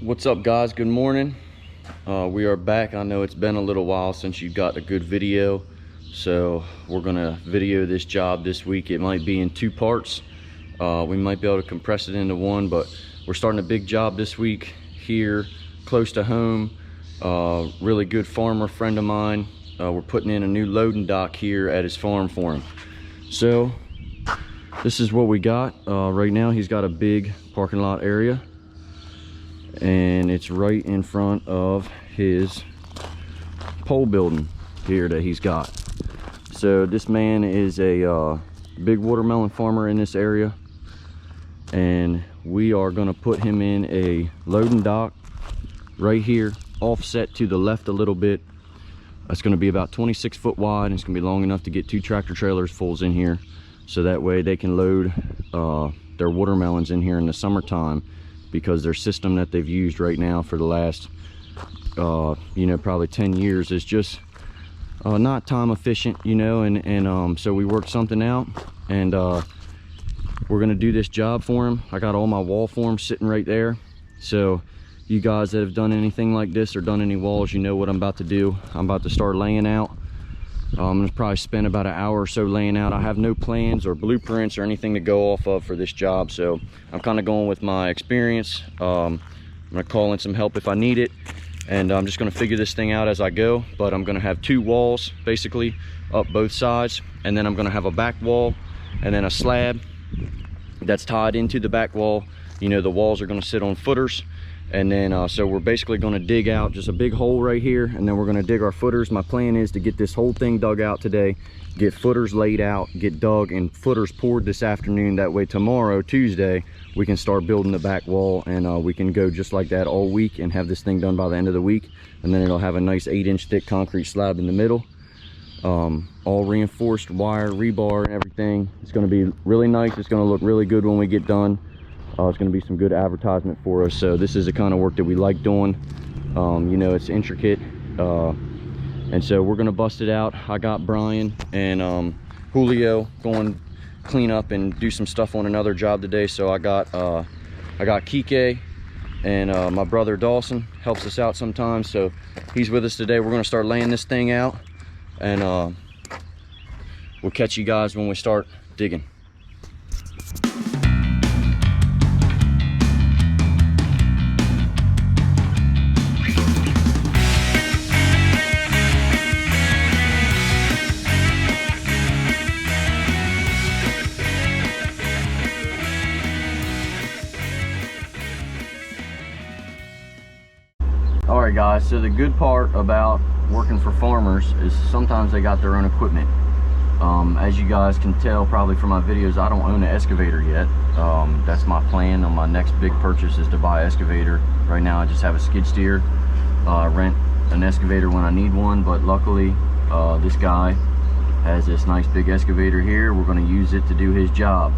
What's up, guys? Good morning. We are back. I know it's been a little while since you got a good video, so we're gonna video this job this week. It might be in two parts. We might be able to compress it into one, but we're starting a big job this week here close to home. Really good farmer friend of mine. We're putting in a new loading dock here at his farm for him. So this is what we got. Right now he's got a big parking lot area, and it's right in front of his pole building here that he's got. So this man is a big watermelon farmer in this area, and we are going to put him in a loading dock right here, offset to the left a little bit. That's going to be about 26 foot wide, and it's going to be long enough to get 2 tractor trailers fulls in here, so that way they can load their watermelons in here in the summertime, because their system that they've used right now for the last probably 10 years is just not time efficient, so we worked something out, and we're gonna do this job for him. I got all my wall forms sitting right there, so you guys that have done anything like this or done any walls, you know what I'm about to do. I'm about to start laying out. I'm gonna probably spend about an hour or so laying out. I have no plans or blueprints or anything to go off of for this job, so I'm kind of going with my experience. I'm gonna call in some help if I need it, and I'm just gonna figure this thing out as I go. But I'm gonna have 2 walls basically up both sides, and then I'm gonna have a back wall and then a slab that's tied into the back wall. The walls are gonna sit on footers, and then so we're basically going to dig out just a big hole right here, and then we're going to dig our footers. My plan is to get this whole thing dug out today, get footers laid out, get dug and footers poured this afternoon. That way tomorrow, Tuesday, we can start building the back wall, and we can go just like that all week and have this thing done by the end of the week. And then it'll have a nice 8-inch thick concrete slab in the middle, all reinforced wire, rebar and everything. It's going to be really nice. It's going to look really good when we get done. It's going to be some good advertisement for us. So this is the kind of work that we like doing. It's intricate, and so we're going to bust it out. I got Brian and Julio going clean up and do some stuff on another job today. So I got Kike, and my brother Dawson helps us out sometimes, so he's with us today. We're going to start laying this thing out, and we'll catch you guys when we start digging. Alright guys, so the good part about working for farmers is sometimes they got their own equipment. As you guys can tell probably from my videos, I don't own an excavator yet. That's my plan on my next big purchase, is to buy an excavator. Right now I just have a skid steer. I rent an excavator when I need one, but luckily this guy has this nice big excavator here. We're going to use it to do his job.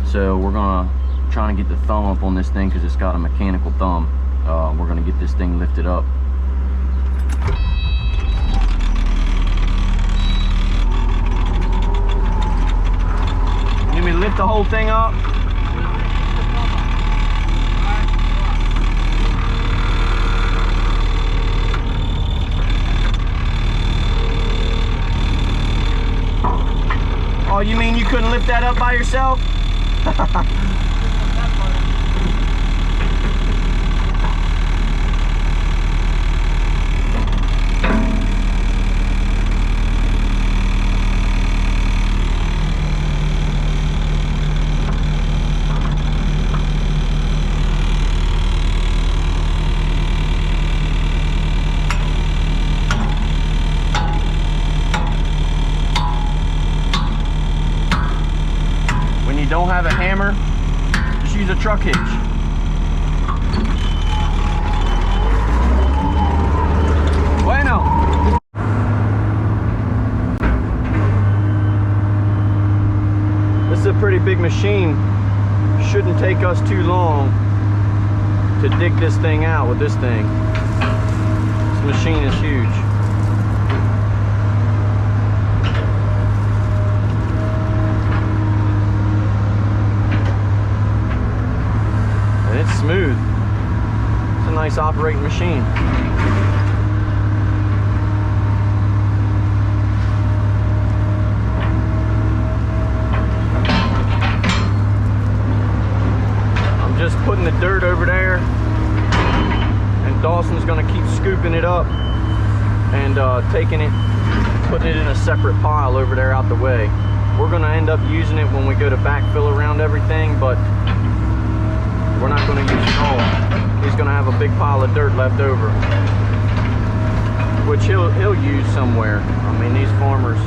So we're going to try and get the thumb up on this thing because it's got a mechanical thumb. We're going to get this thing lifted up. You need me to lift the whole thing up? Oh, you mean you couldn't lift that up by yourself? Don't have a hammer, just use a truck hitch. Bueno. This is a pretty big machine. Shouldn't take us too long to dig this thing out with this thing. This machine is huge. smooth. nice operating machine. I'm just putting the dirt over there, and Dawson's gonna keep scooping it up and taking it, putting it in a separate pile over there out the way. We're gonna end up using it when we go to backfill around everything, but we're not gonna use it all. He's gonna have a big pile of dirt left over, which he'll use somewhere. I mean, these farmers,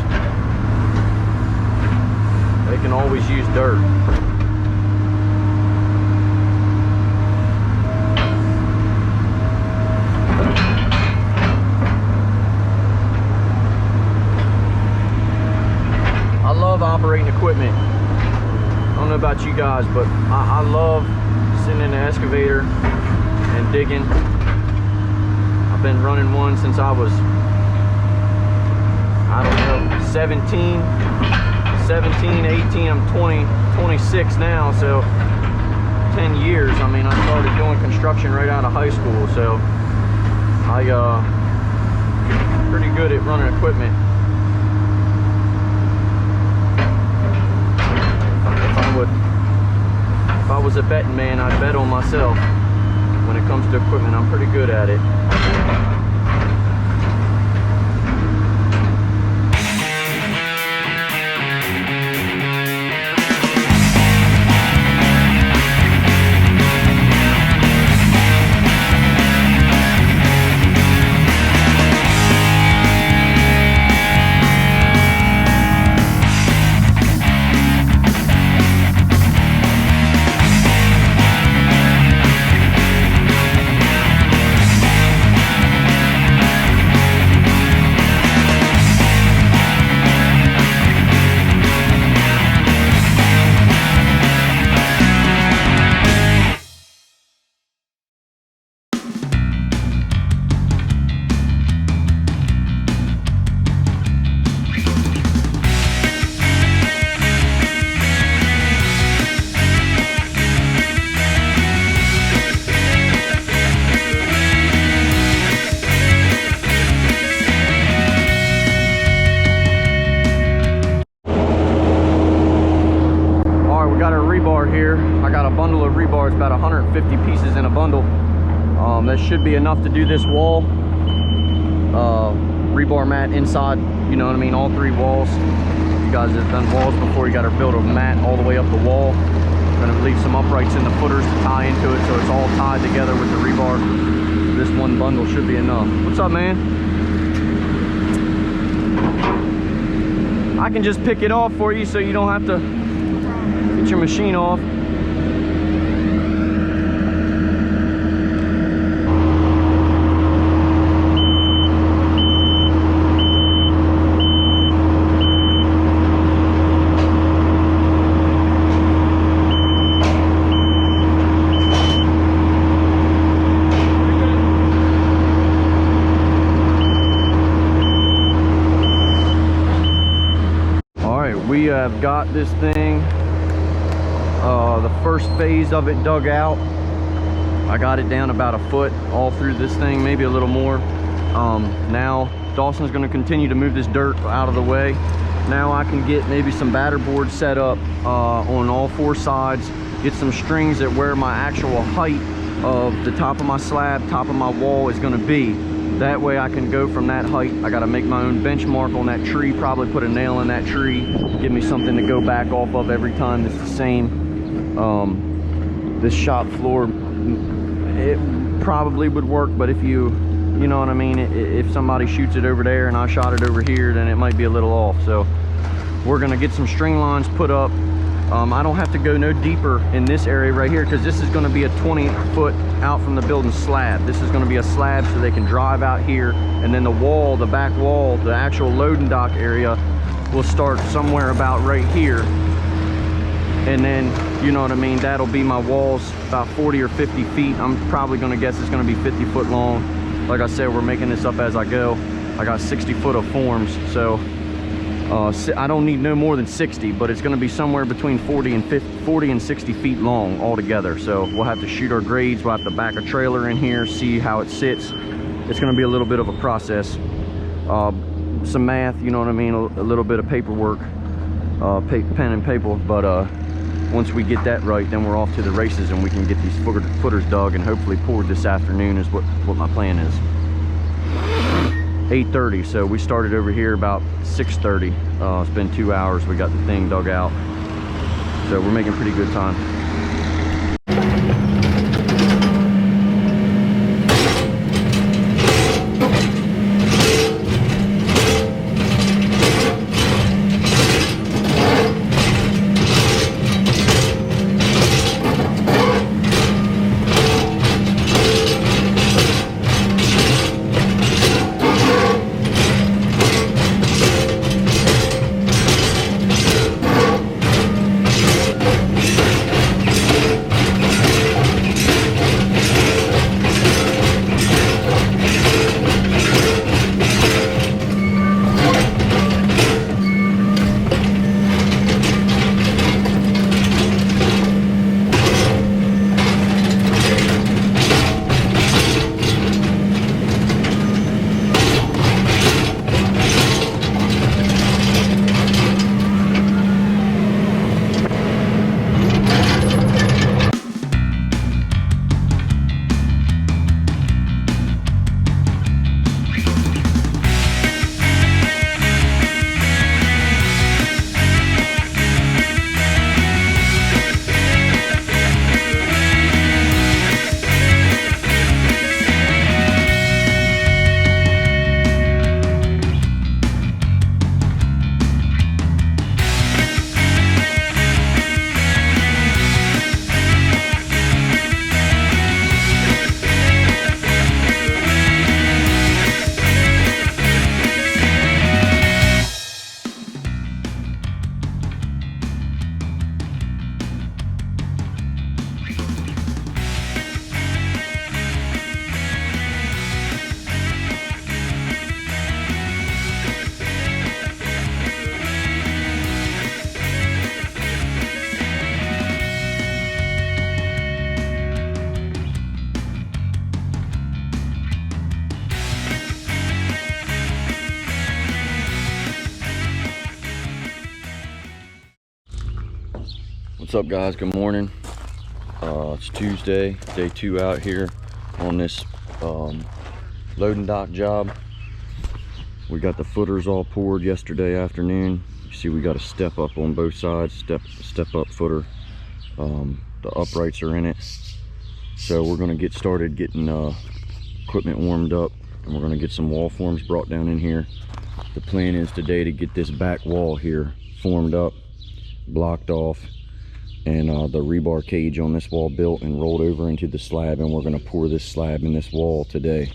they can always use dirt. I love operating equipment. I don't know about you guys, but I love sitting in the excavator and digging. I've been running one since I was, I don't know, 17, 18, I'm 26 now, so 10 years. I mean, I started doing construction right out of high school, so I pretty good at running equipment. If I was a betting man, I'd bet on myself. When it comes to equipment, I'm pretty good at it. Here I got a bundle of rebar. It's about 150 pieces in a bundle. That should be enough to do this wall. Rebar mat inside, you know what I mean, all three walls. You guys have done walls before, you got to build a mat all the way up the wall. I'm gonna leave some uprights in the footers to tie into it, so it's all tied together with the rebar. This one bundle should be enough. What's up, man? I can just pick it off for you so you don't have to get your machine off. All right, we have got this thing, the first phase of it dug out. I got it down about a foot all through this thing, maybe a little more. Now Dawson's going to continue to move this dirt out of the way. Now I can get maybe some batter boards set up on all four sides, get some strings at where my actual height of the top of my slab, top of my wall is going to be. That way I can go from that height. I got to make my own benchmark on that tree, probably put a nail in that tree, give me something to go back off of every time it's the same. This shop floor, it probably would work, but if you know what I mean, if somebody shoots it over there and I shot it over here, then it might be a little off. So we're gonna get some string lines put up. I don't have to go no deeper in this area right here, because this is going to be a 20-foot out from the building slab. This is going to be a slab so they can drive out here, and then the wall, the back wall, the actual loading dock area will start somewhere about right here. And then, you know what I mean, that'll be my walls, about 40 or 50 feet. I'm probably going to guess it's going to be 50 foot long. Like I said, we're making this up as I go. I got 60 foot of forms, so I don't need no more than 60, but it's going to be somewhere between 40 and 60 feet long altogether. So we'll have to shoot our grades. We'll have to back a trailer in here, see how it sits. It's going to be a little bit of a process. Some math, you know what I mean, a little bit of paperwork, pen and paper, but once we get that right, then we're off to the races and we can get these footers dug and hopefully poured this afternoon is what my plan is. 8:30, so we started over here about 6:30. It's been 2 hours. We got the thing dug out, so we're making pretty good time. What's up, guys? Good morning. It's Tuesday, day 2 out here on this loading dock job. We got the footers all poured yesterday afternoon. You see we got a step up on both sides, step up footer. The uprights are in it. So we're going to get started getting equipment warmed up, and we're going to get some wall forms brought down in here. The plan is today to get this back wall here formed up, blocked off, and the rebar cage on this wall built and rolled over into the slab, and we're going to pour this slab in this wall today,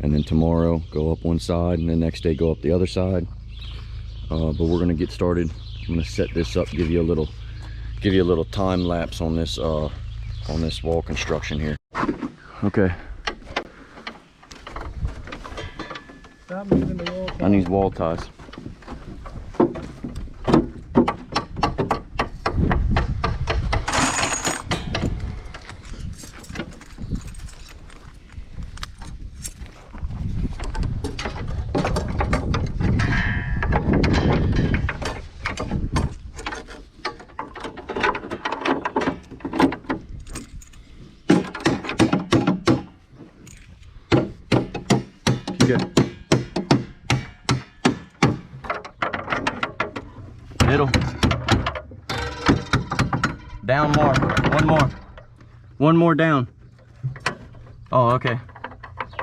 and then tomorrow go up one side and the next day go up the other side. But we're going to get started. I'm going to set this up, give you a little time lapse on this wall construction here. Okay, stop moving the wall ties. I need wall ties. Middle. Down more. One more. One more down. Oh, okay.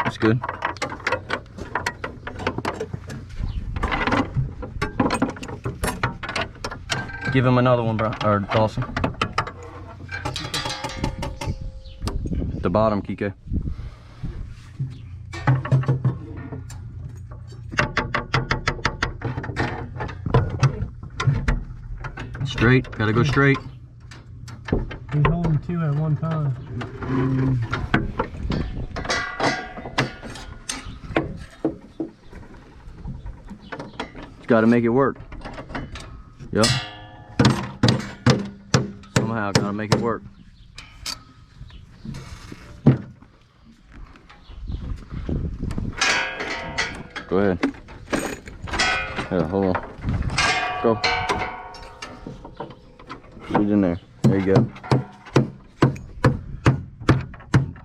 That's good. Give him another one, bro. Or Dawson. At the bottom, Kike. Straight, gotta go straight. He's holding two at one time. Gotta make it work. Yep. Somehow gotta make it work. Go ahead. Yeah, hold on. Go. Put it in there. There you go.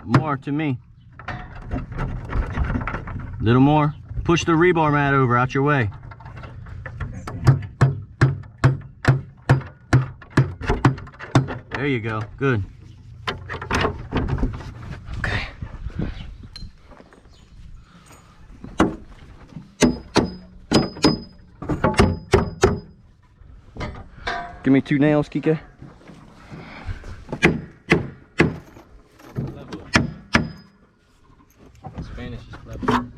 More to me. Little more. Push the rebar mat over out your way. There you go. Good. Okay. Give me 2 nails, Kike. Spanish is clever.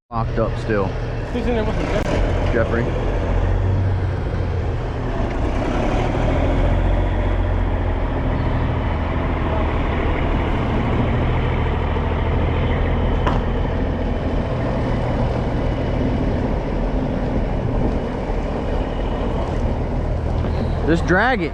Locked up still. Who's in there with him? Jeffrey. Just drag it.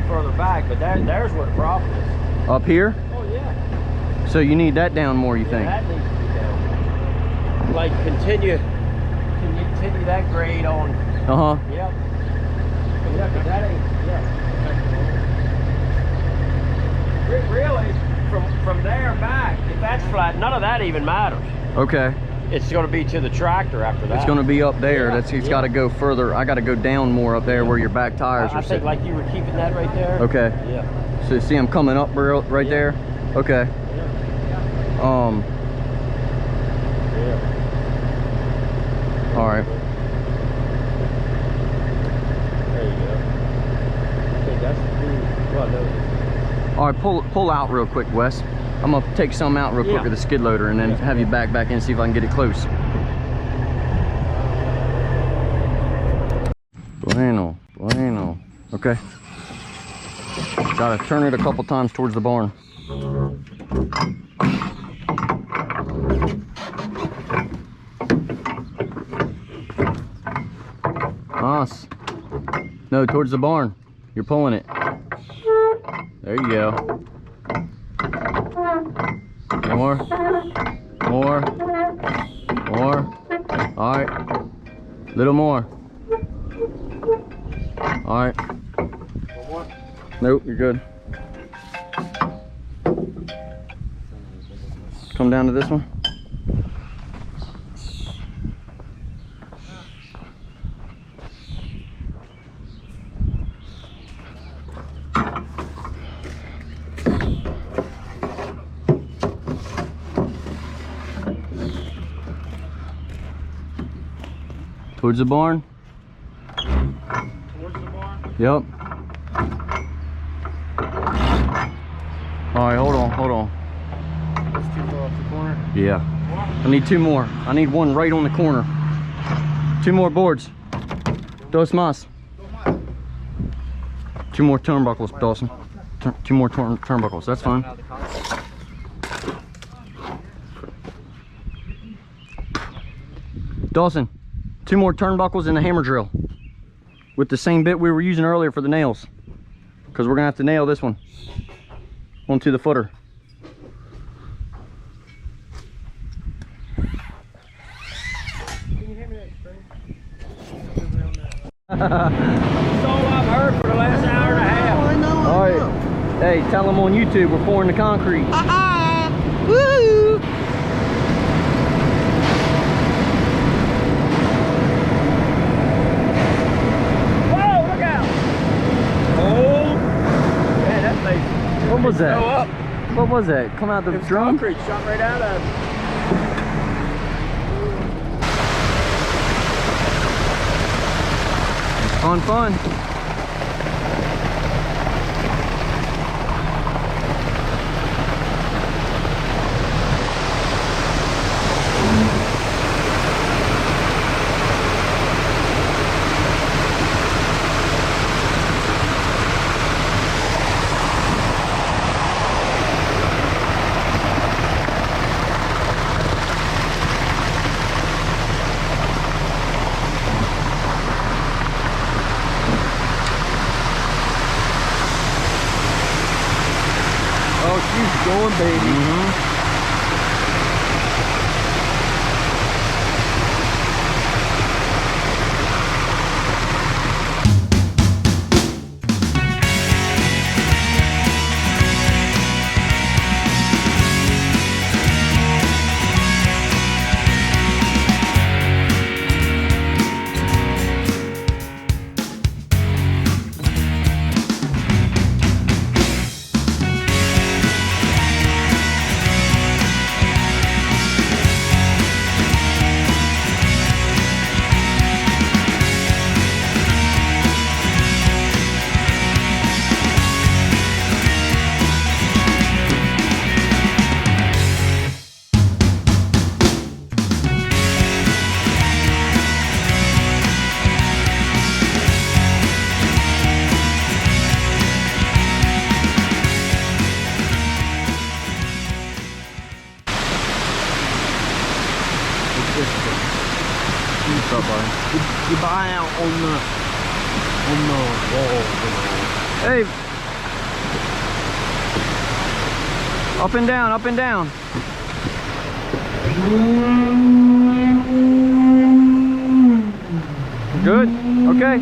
Further back, but there's where the problem is. Up here? Oh yeah. So you need that down more, you think? That needs to be down. Like continue that grade on. Uh-huh. Yep. Yeah, 'cause that ain't. Yeah. Really, from there back, if that's flat, none of that even matters. Okay. It's going to be to the tractor after that. It's going to be up there. Yeah, It's got to go further. I got to go down more up there where your back tires I are think sitting. like you were keeping that right there. Okay. Yeah. So see I'm coming up right Yeah. there? Okay. Yeah. Yeah. All right. There you go. Okay, that's well, no. All right, pull out real quick, Wes. I'm gonna take some out real quick Yeah. with the skid loader and then have you back in and see if I can get it close. Bueno. Okay. Gotta turn it a couple times towards the barn. Us. No, towards the barn. You're pulling it. There you go. More. All right. Little more. All right. Nope, you're good. Come down to this one. Towards the barn? Towards the barn? Yep. All right, hold on. It's too far off the corner. Yeah. I need 2 more. I need one right on the corner. 2 more boards. Dos más. 2 more turnbuckles, Dawson. 2 more turnbuckles. That's fine. Dawson, 2 more turnbuckles and a hammer drill with the same bit we were using earlier for the nails, because we're gonna have to nail this one onto the footer. That's all I've heard for the last hour and a half. I know. All right. Hey, tell them on YouTube we're pouring the concrete. Woo! Whoa, look out! Oh, man, that thing. What was that? Go up. What was that? Come out the It's drum? concrete shot right out of it. Fun. Oh, she's going, baby. What's up, buddy? Keep an eye out on the wall. Hey. Up and down, up and down. Good? Okay.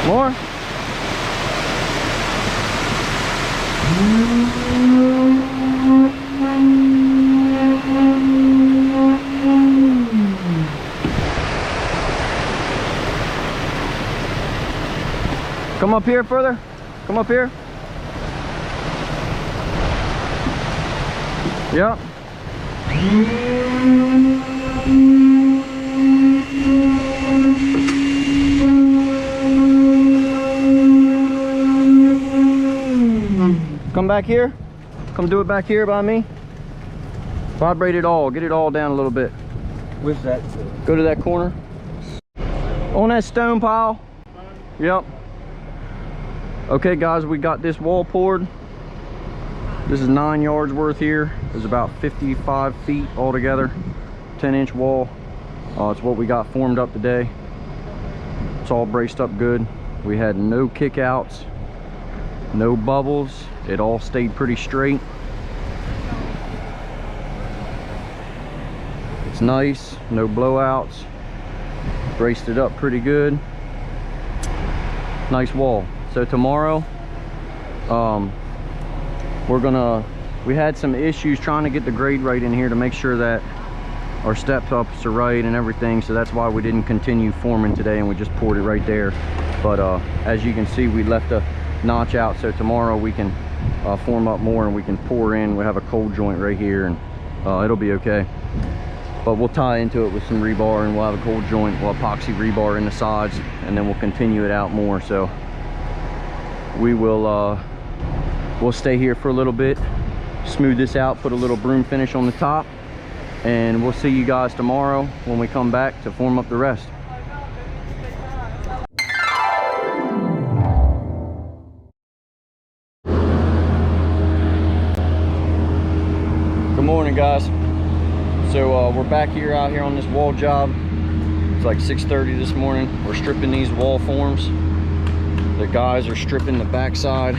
More? Come up here further. Come up here. Yep. Come back here. Come do it back here by me. Vibrate it all. Get it all down a little bit. Where's that? Go to that corner. On that stone pile. Yep. Okay guys, we got this wall poured. This is 9 yards worth here. There's about 55 feet altogether. 10-inch wall. It's what we got formed up today. It's all braced up good. We had no kickouts, no bubbles. It all stayed pretty straight. It's nice, no blowouts. Braced it up pretty good. Nice wall. So tomorrow, we had some issues trying to get the grade right in here to make sure that our step ups are right and everything. So that's why we didn't continue forming today and we just poured it right there. But as you can see, we left a notch out. So tomorrow we can form up more and we can pour in. We have a cold joint right here, and it'll be okay. But we'll tie into it with some rebar, and we'll have a cold joint, we'll epoxy rebar in the sides, and then we'll continue it out more. So we will we'll stay here for a little bit, smooth this out, put a little broom finish on the top, and we'll see you guys tomorrow when we come back to form up the rest. Good morning, guys. So we're back here out here on this wall job. It's like 6:30 this morning. We're stripping these wall forms. The guys are stripping the back side.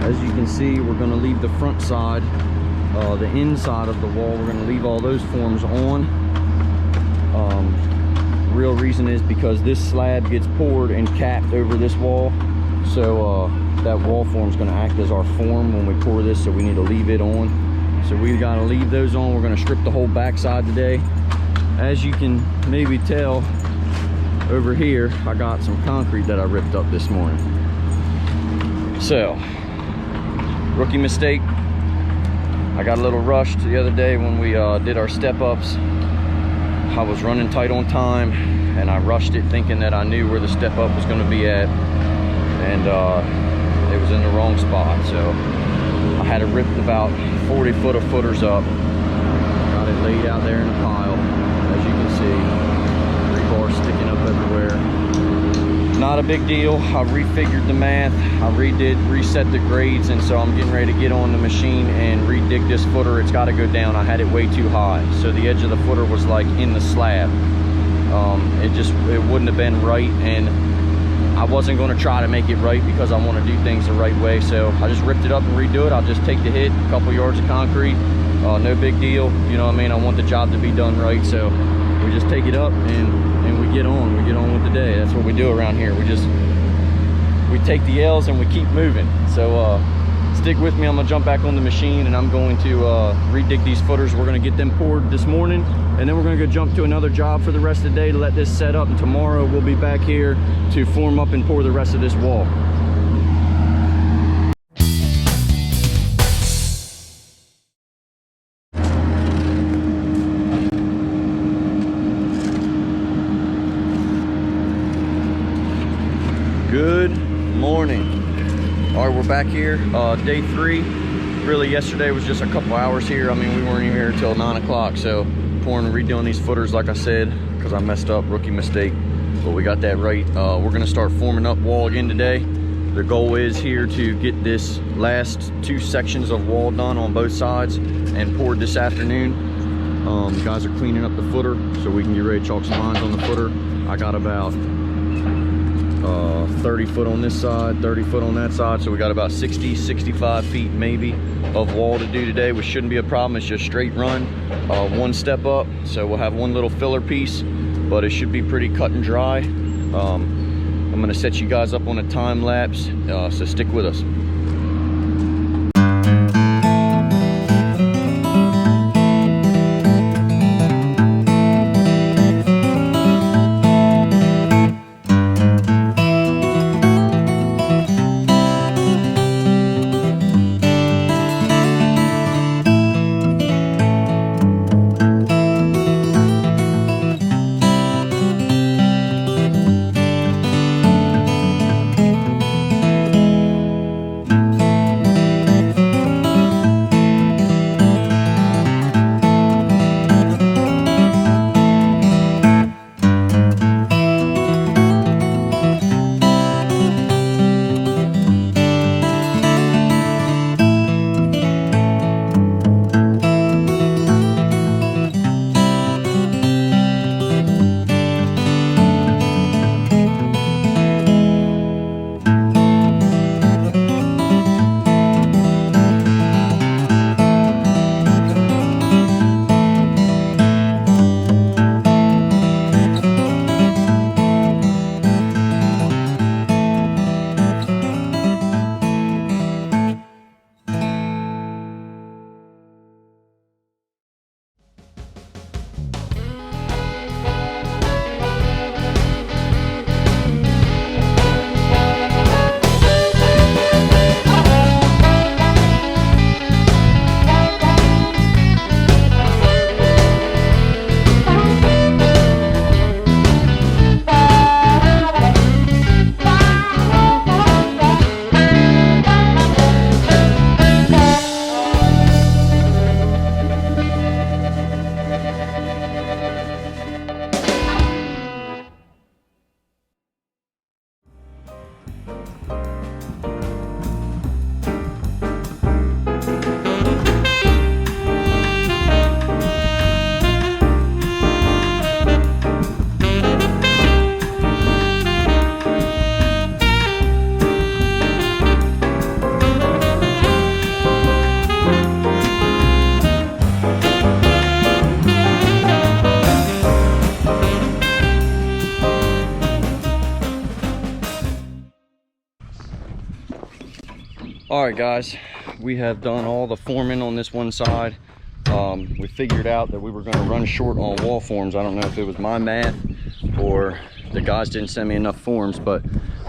As you can see, we're going to leave the front side, the inside of the wall, we're going to leave all those forms on. Real reason is because this slab gets poured and capped over this wall, so that wall form is going to act as our form when we pour this, so we need to leave it on. So we got to leave those on. We're going to strip the whole back side today. As you can maybe tell over here, I got some concrete that I ripped up this morning. So rookie mistake. I got a little rushed the other day when we did our step-ups. I was running tight on time, and I rushed it thinking that I knew where the step-up was going to be at, and it was in the wrong spot. So I had it ripped about 40 foot of footers up. Got it laid out there in a pile. As you can see, rebar sticking up everywhere. Not a big deal. I refigured the math. I reset the grades, and so I'm getting ready to get on the machine and redig this footer. It's got to go down. I had it way too high, so the edge of the footer was like in the slab. It wouldn't have been right, and I wasn't going to try to make it right because I want to do things the right way. So I just ripped it up and redo it. I'll just take the hit, a couple yards of concrete, no big deal. You know what I mean? I want the job to be done right, so we just take it up and we get on with the day. That's what we do around here. We take the L's and we keep moving. So stick with me. I'm gonna jump back on the machine and I'm going to redig these footers. We're gonna get them poured this morning, and then we're gonna go jump to another job for the rest of the day to let this set up, and tomorrow we'll be back here to form up and pour the rest of this wall. Good morning. All right, we're back here, day 3. Really, yesterday was just a couple hours here. I mean, we weren't even here until 9 o'clock. So pouring and redoing these footers, like I said, because I messed up, rookie mistake, but we got that right. We're gonna start forming up wall again today. The goal is here to get this last 2 sections of wall done on both sides and poured this afternoon. Guys are cleaning up the footer so we can get ready to chalk some lines on the footer. I got about 30 foot on this side, 30 foot on that side, so we got about 65 feet maybe of wall to do today, which shouldn't be a problem. It's just straight run, 1 step up, so we'll have 1 little filler piece, but it should be pretty cut and dry. I'm gonna set you guys up on a time lapse, so stick with us. All right, guys, we have done all the forming on this one side. We figured out that we were going to run short on wall forms. I don't know if it was my math or the guys didn't send me enough forms, but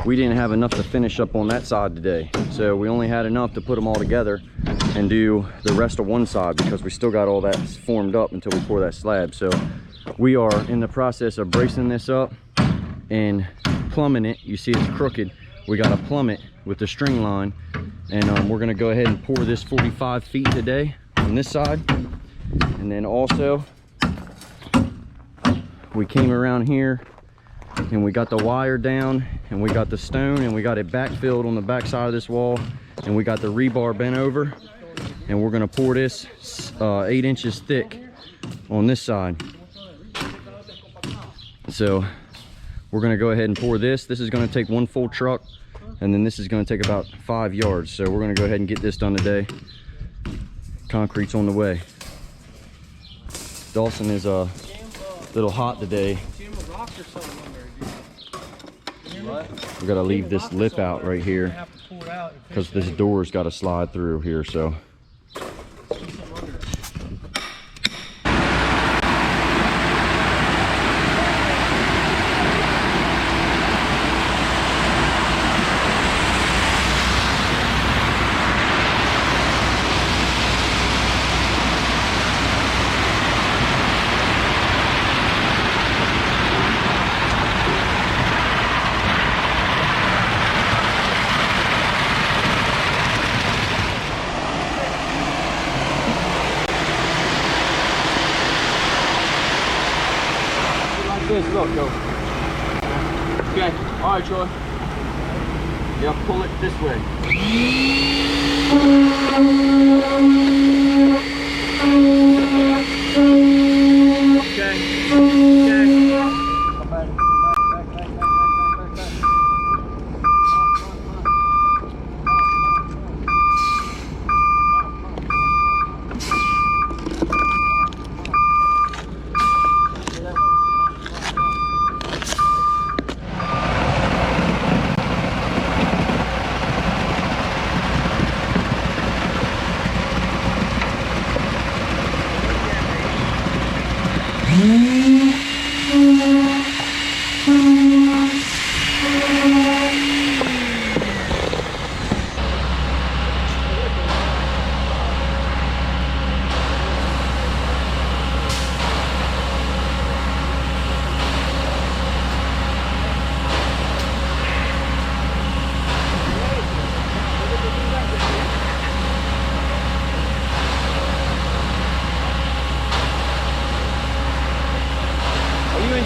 we didn't have enough to finish up on that side today. So we only had enough to put them all together and do the rest of one side, because we still got all that formed up until we pour that slab. So we are in the process of bracing this up and plumbing it. You see it's crooked. We got to plumb it with the string line, and we're going to go ahead and pour this 45 feet today on this side. And then also we came around here and we got the wire down, and we got the stone, and we got it backfilled on the back side of this wall, and we got the rebar bent over, and we're going to pour this 8 inches thick on this side. So we're going to go ahead and pour this. This is going to take one full truck, and then this is going to take about 5 yards. So we're going to go ahead and get this done today. Concrete's on the way. Dawson is a little hot today. We got to leave this lip out right here because this door's got to slide through here. So this, look, go. Okay, all right, Troy. Yeah, pull it this way. Okay. Come back.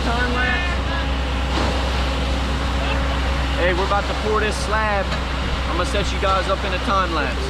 Time lapse. Hey, we're about to pour this slab. I'm gonna set you guys up in a time lapse.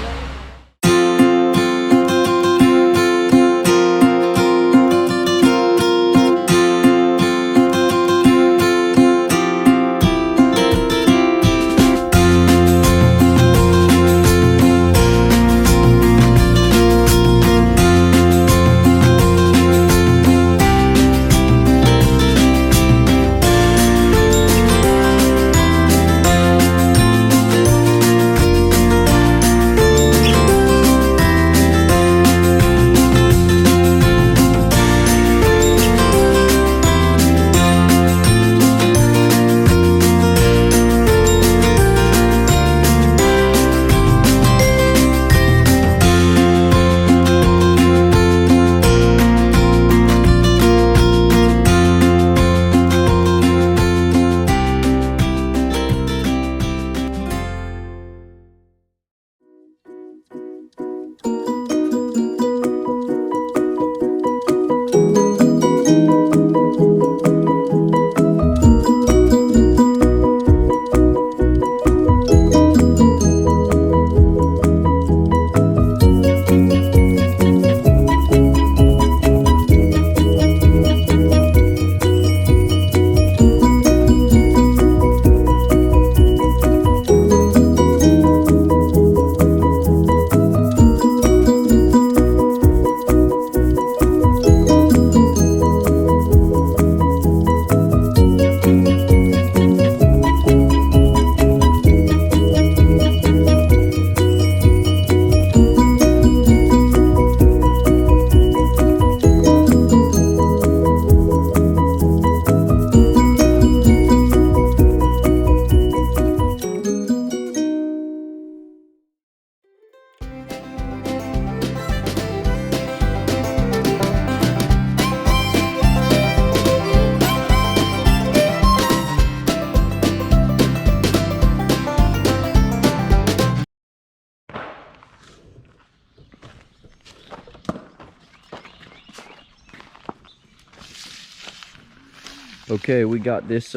Okay, we got this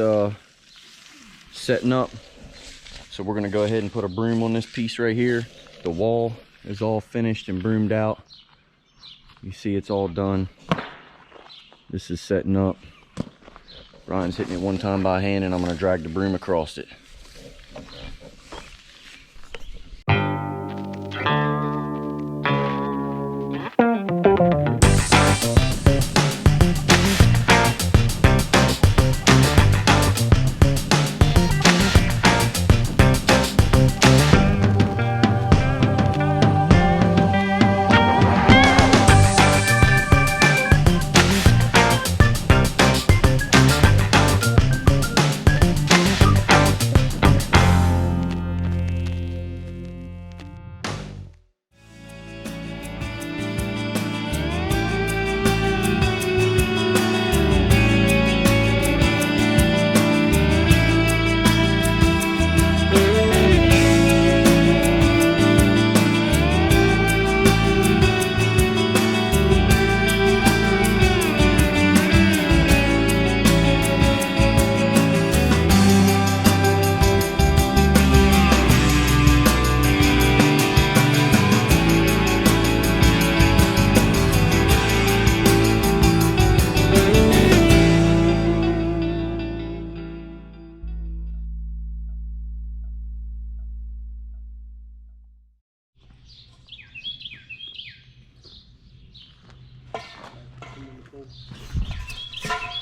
setting up. So we're gonna go ahead and put a broom on this piece right here. The wall is all finished and broomed out. You see it's all done. This is setting up. Ryan's hitting it one time by hand and I'm gonna drag the broom across it.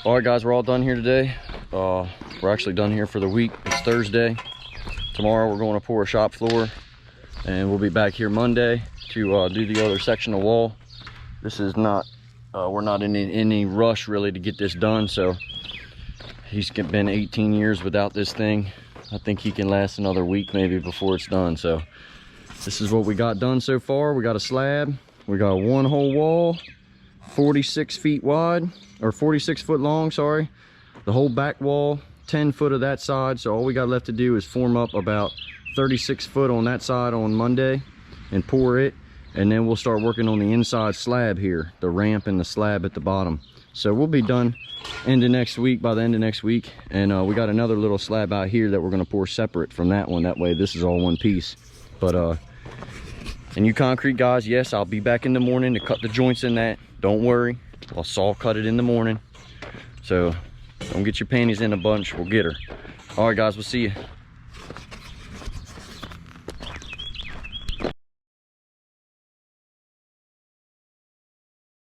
All right, guys, we're all done here today. We're actually done here for the week. It's Thursday. Tomorrow we're going to pour a shop floor, and we'll be back here Monday to do the other section of wall. This is not, we're not in any rush really to get this done. So he's been 18 years without this thing. I think he can last another week maybe before it's done. So this is what we got done so far. We got a slab. We got a one hole wall, 46 feet wide, or 46 foot long, sorry. The whole back wall, 10 foot of that side. So all we got left to do is form up about 36 foot on that side on Monday and pour it. And then we'll start working on the inside slab here, the ramp and the slab at the bottom. So we'll be done by the end of next week. And we got another little slab out here that we're gonna pour separate from that one. That way this is all one piece. But and you concrete guys, yes, I'll be back in the morning to cut the joints in that. Don't worry, I'll saw cut it in the morning. So don't get your panties in a bunch, we'll get her. All right guys, we'll see you.